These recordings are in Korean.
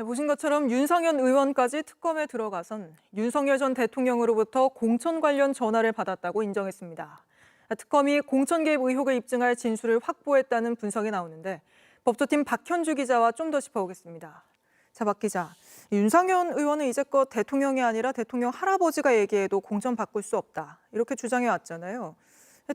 보신 것처럼 윤상현 의원까지 특검에 들어가선 윤석열 전 대통령으로부터 공천 관련 전화를 받았다고 인정했습니다. 특검이 공천 개입 의혹을 입증할 진술을 확보했다는 분석이 나오는데 법조팀 박현주 기자와 좀 더 짚어보겠습니다. 자, 박 기자. 윤상현 의원은 이제껏 대통령이 아니라 대통령 할아버지가 얘기해도 공천 바꿀 수 없다. 이렇게 주장해 왔잖아요.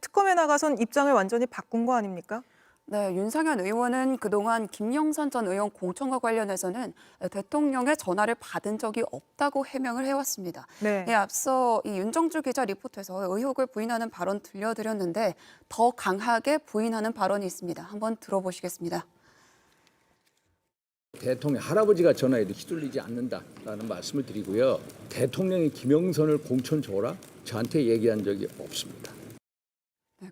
특검에 나가선 입장을 완전히 바꾼 거 아닙니까? 네, 윤상현 의원은 그동안 김영선 전 의원 공천과 관련해서는 대통령의 전화를 받은 적이 없다고 해명을 해왔습니다. 네. 앞서 이 윤정주 기자 리포트에서 의혹을 부인하는 발언 들려드렸는데 더 강하게 부인하는 발언이 있습니다. 한번 들어보시겠습니다. 대통령 할아버지가 전화해도 휘둘리지 않는다라는 말씀을 드리고요. 대통령이 김영선을 공천 줘라? 저한테 얘기한 적이 없습니다. 네,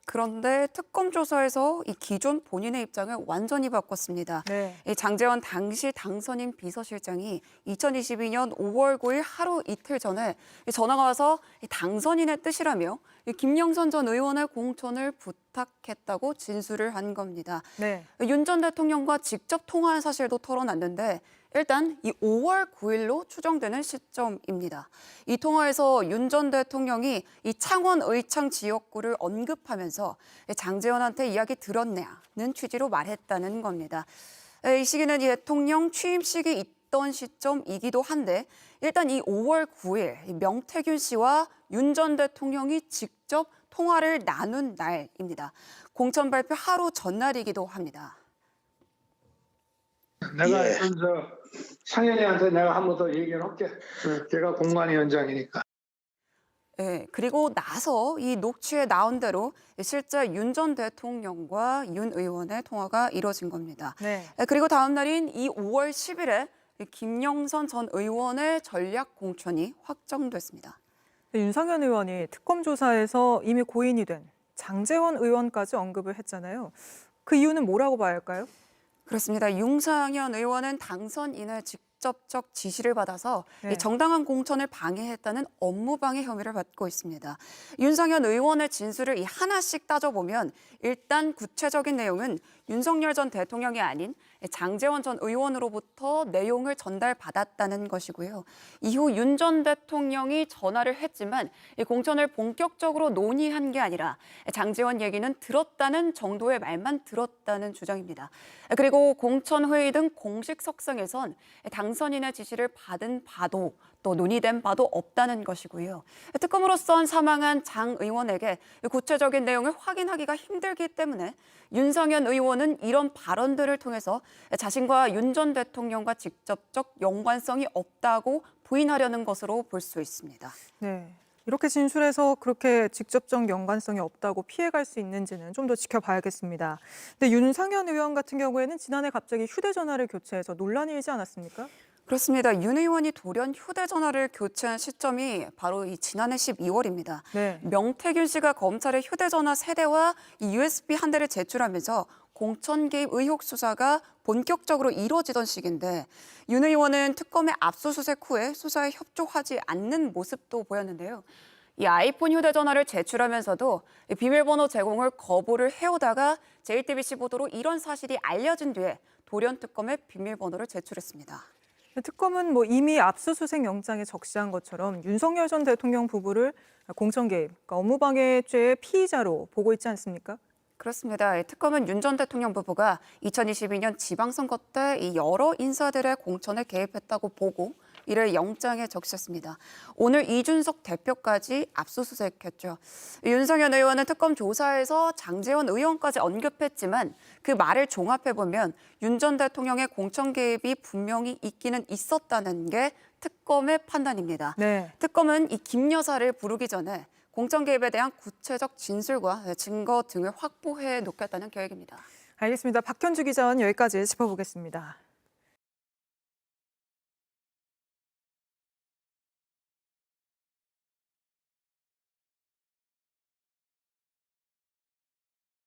그런데 특검 조사에서 이 기존 본인의 입장을 완전히 바꿨습니다. 네. 이 장제원 당시 당선인 비서실장이 2022년 5월 9일 하루 이틀 전에 전화가 와서 당선인의 뜻이라며 김영선 전 의원의 공천을 부탁했다고 진술을 한 겁니다. 네. 윤 전 대통령과 직접 통화한 사실도 털어놨는데 일단 이 5월 9일로 추정되는 시점입니다. 이 통화에서 윤 전 대통령이 이 창원 의창 지역구를 언급하면서 장제원한테 이야기 들었냐는 취지로 말했다는 겁니다. 이 시기는 이 대통령 취임식이 있던 시점이기도 한데 일단 이 5월 9일 명태균 씨와 윤 전 대통령이 직접 통화를 나눈 날입니다. 공천 발표 하루 전날이기도 합니다. 내가 상현이한테 내가 한 번 더 얘기를 할게. 걔가 공관위원장이니까. 네, 그리고 나서 이 녹취에 나온 대로 실제 윤 전 대통령과 윤 의원의 통화가 이뤄진 겁니다. 네. 그리고 다음 날인 이 5월 10일에 김영선 전 의원의 전략 공천이 확정됐습니다. 윤상현 의원이 특검 조사에서 이미 고인이 된 장제원 의원까지 언급을 했잖아요. 그 이유는 뭐라고 봐야 할까요? 그렇습니다. 윤상현 의원은 당선인의 직접적 지시를 받아서 네. 정당한 공천을 방해했다는 업무방해 혐의를 받고 있습니다. 윤상현 의원의 진술을 하나씩 따져보면 일단 구체적인 내용은 윤석열 전 대통령이 아닌 장제원 전 의원으로부터 내용을 전달받았다는 것이고요. 이후 윤 전 대통령이 전화를 했지만 이 공천을 본격적으로 논의한 게 아니라 장제원 얘기는 들었다는 정도의 말만 들었다는 주장입니다. 그리고 공천회의 등 공식 석상에선 당선인의 지시를 받은 바도 또 논의된 바도 없다는 것이고요. 특검으로선 사망한 장 의원에게 구체적인 내용을 확인하기가 힘들기 때문에 윤상현 의원은 이런 발언들을 통해서 자신과 윤 전 대통령과 직접적 연관성이 없다고 부인하려는 것으로 볼 수 있습니다. 네. 이렇게 진술해서 그렇게 직접적 연관성이 없다고 피해갈 수 있는지는 좀 더 지켜봐야겠습니다. 근데 윤상현 의원 같은 경우에는 지난해 갑자기 휴대전화를 교체해서 논란이 일지 않았습니까? 그렇습니다. 윤 의원이 돌연 휴대전화를 교체한 시점이 바로 이 지난해 12월입니다. 네. 명태균 씨가 검찰에 휴대전화 3대와 이 USB 1대를 제출하면서 공천 개입 의혹 수사가 본격적으로 이루어지던 시기인데 윤 의원은 특검의 압수수색 후에 수사에 협조하지 않는 모습도 보였는데요. 이 아이폰 휴대전화를 제출하면서도 비밀번호 제공을 거부를 해오다가 JTBC 보도로 이런 사실이 알려진 뒤에 돌연 특검에 비밀번호를 제출했습니다. 특검은 이미 압수수색 영장에 적시한 것처럼 윤석열 전 대통령 부부를 공천 개입, 그러니까 업무방해죄의 피의자로 보고 있지 않습니까? 그렇습니다. 특검은 윤 전 대통령 부부가 2022년 지방선거 때 이 여러 인사들의 공천에 개입했다고 보고 이를 영장에 적셨습니다. 오늘 이준석 대표까지 압수수색했죠. 윤상현 의원은 특검 조사에서 장제원 의원까지 언급했지만 그 말을 종합해보면 윤 전 대통령의 공천 개입이 분명히 있기는 있었다는 게 특검의 판단입니다. 네. 특검은 이 김 여사를 부르기 전에 공천 개입에 대한 구체적 진술과 증거 등을 확보해 놓겠다는 계획입니다. 알겠습니다. 박현주 기자는 여기까지 짚어보겠습니다.